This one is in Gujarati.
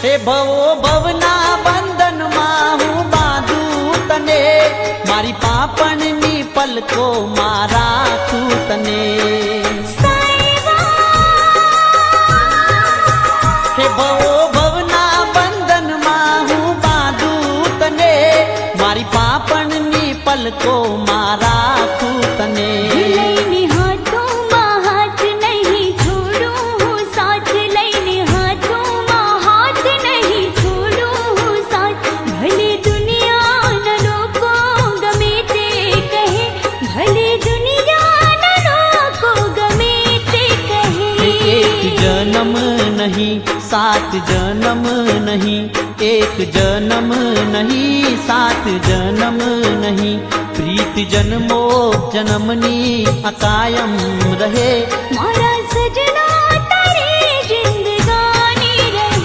હે ભવો ભવના બંધનમાં હું બાંધું તને, મારી પાપણની પલકો માં રાખું તને. હે ભવો ભવના બંધનમાં હું બાંધું તને, મારી પાપણની પલકો માં રાખું તને. जन्म नहीं सात जन्म नहीं, एक जन्म नहीं सात जन्म नहीं, प्रीत जन्मो जन्मनी अकायम रहे.